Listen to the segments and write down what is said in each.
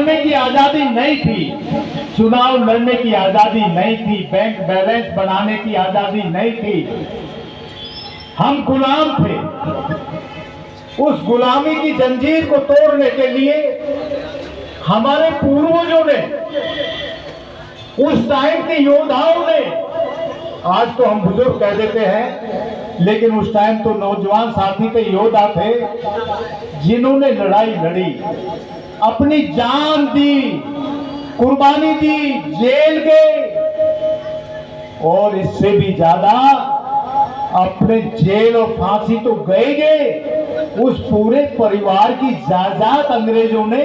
बोलने की आजादी नहीं थी, चुनाव लड़ने की आजादी नहीं थी, बैंक बैलेंस बनाने की आजादी नहीं थी। हम गुलाम थे। उस गुलामी की जंजीर को तोड़ने के लिए हमारे पूर्वजों ने, उस टाइम के योद्धाओं ने, आज तो हम बुजुर्ग कह देते हैं, लेकिन उस टाइम तो नौजवान साथी के योद्धा थे, जिन्होंने लड़ाई लड़ी, अपनी जान दी, कुर्बानी दी, जेल गए, और इससे भी ज्यादा अपने जेल और फांसी तो गए, उस पूरे परिवार की जायदाद अंग्रेजों ने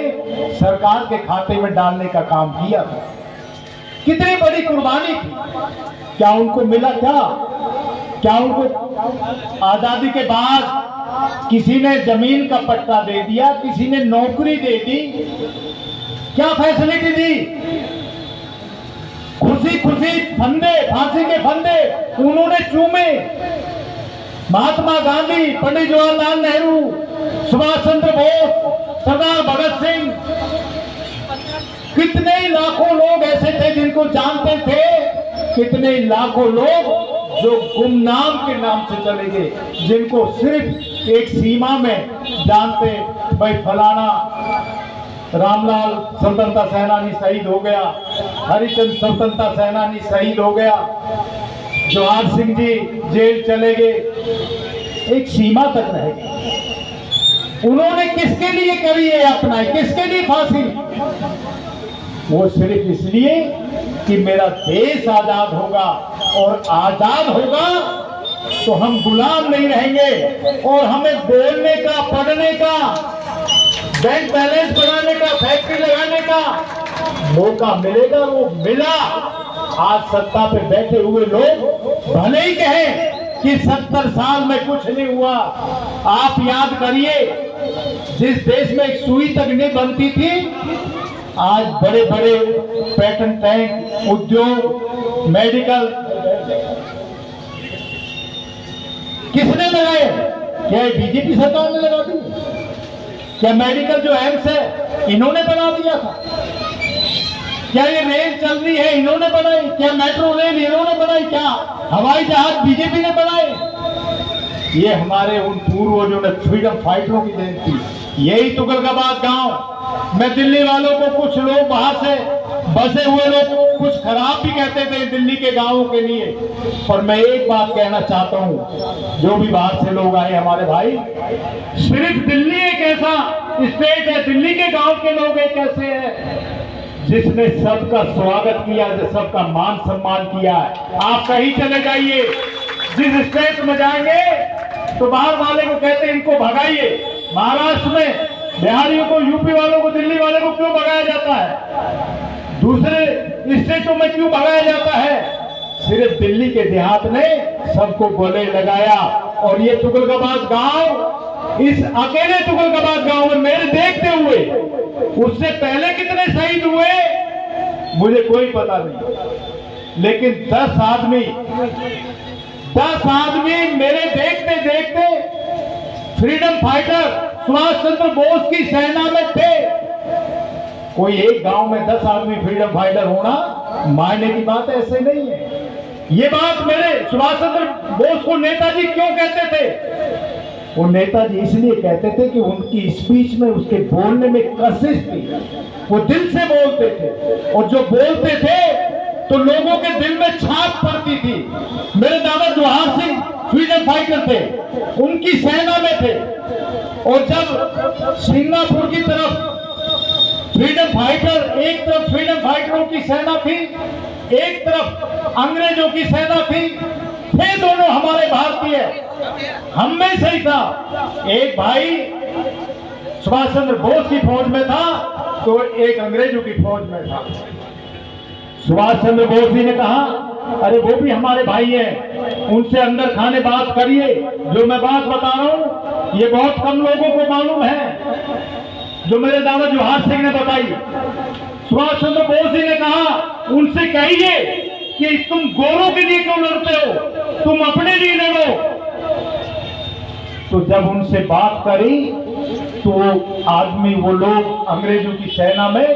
सरकार के खाते में डालने का काम किया था। कितनी बड़ी कुर्बानी थी। क्या उनको मिला? क्या उनको आजादी के बाद किसी ने जमीन का पट्टा दे दिया, किसी ने नौकरी दे दी? क्या फैसिलिटी दी? खुशी खुशी फंदे, फांसी के फंदे उन्होंने चूमे। महात्मा गांधी, पंडित जवाहरलाल नेहरू, सुभाष चंद्र बोस, सरदार भगत सिंह, कितने लाखों लोग ऐसे थे जिनको जानते थे, कितने लाखों लोग जो गुमनाम के नाम से चले गए, जिनको सिर्फ एक सीमा में जानते, भाई फलाना रामलाल स्वतंत्रता सेनानी शहीद हो गया, हरिचंद स्वतंत्रता सेनानी शहीद हो गया, जवाहर सिंह जी जेल चले गए, एक सीमा तक रह गए। उन्होंने किसके लिए करी है अपनाई, किसके लिए फांसी? वो सिर्फ इसलिए कि मेरा देश आजाद होगा, और आजाद होगा तो हम गुलाम नहीं रहेंगे, और हमें बोलने का, पढ़ने का, बैंक बैलेंस बनाने का, फैक्ट्री लगाने का मौका मिलेगा। वो मिला। आज सत्ता पे बैठे हुए लोग भले ही कहें कि 70 साल में कुछ नहीं हुआ। आप याद करिए, जिस देश में एक सुई तक नहीं बनती थी, आज बड़े बड़े पैटर्न टैंक, उद्योग, मेडिकल किसने लगाए? क्या बीजेपी सरकार ने लगा दी? क्या मेडिकल जो एम्स है इन्होंने बना दिया था? क्या ये रेल चल रही है इन्होंने बनाई? क्या मेट्रो रेल इन्होंने बनाई? क्या हवाई जहाज बीजेपी ने बनाए? ये हमारे उन पूर्वजों ने, फ्रीडम फाइटरों की देन थी। यही तुगलकाबाद गांव में दिल्ली वालों को, कुछ लोग बाहर से बसे हुए लोग कुछ खराब भी कहते थे दिल्ली के गांवों के लिए, पर मैं एक बात कहना चाहता हूं, जो भी बाहर से लोग आए हमारे भाई, सिर्फ दिल्ली एक ऐसा स्टेट है, दिल्ली के गांव के लोग एक ऐसे हैं जिसने सबका स्वागत किया, सबका मान सम्मान किया है। आप कहीं चले जाइए, जिस स्टेट में जाएंगे तो बाहर वाले को कहते हैं इनको भगाइए। महाराष्ट्र में बिहारियों को, यूपी वालों को, दिल्ली वाले को क्यों भगाया जाता है? दूसरे स्टेटों में क्यों भगाया जाता है? सिर्फ दिल्ली के देहात ने सबको गले लगाया। और ये तुगलकाबाद गांव, इस अकेले तुगलकाबाद गांव में मेरे देखते हुए उससे पहले कितने शहीद हुए मुझे कोई पता नहीं, लेकिन 10 आदमी मेरे देखते देखते फ्रीडम फाइटर सुभाष चंद्र बोस की सेना में थे। कोई एक गांव में 10 आदमी फ्रीडम फाइटर होना मायने की बात ऐसे नहीं है। ये बात मेरे सुभाष चंद्र बोस को नेताजी क्यों कहते थे? वो नेताजी इसलिए कहते थे कि उनकी स्पीच में, उसके बोलने में कशिश थी। वो दिल से बोलते थे, और जो बोलते थे तो लोगों के दिल में छाप पड़ती थी। मेरे दादा जवाहर सिंह फ्रीडम फाइटर थे, उनकी सेना में थे, और जब सिंगापुर की तरफ फ्रीडम फाइटर, एक तरफ फ्रीडम फाइटरों की सेना थी, एक तरफ अंग्रेजों की सेना थी, थे दोनों हमारे भारतीय, हम में से ही था। एक भाई सुभाष चंद्र बोस की फौज में था, तो एक अंग्रेजों की फौज में था। सुभाष चंद्र बोस जी ने कहा, अरे वो भी हमारे भाई हैं, उनसे अंदर खाने बात करिए। जो मैं बात बता रहा हूं ये बहुत कम लोगों को मालूम है, जो मेरे दादा जवाहर सिंह ने बताई। सुभाष चंद्र बोस जी ने कहा, उनसे कहिए कि तुम गोरों के लिए क्यों लड़ते हो, तुम अपने लिए लड़ो। तो जब उनसे बात करी तो आदमी, वो लोग अंग्रेजों की सेना में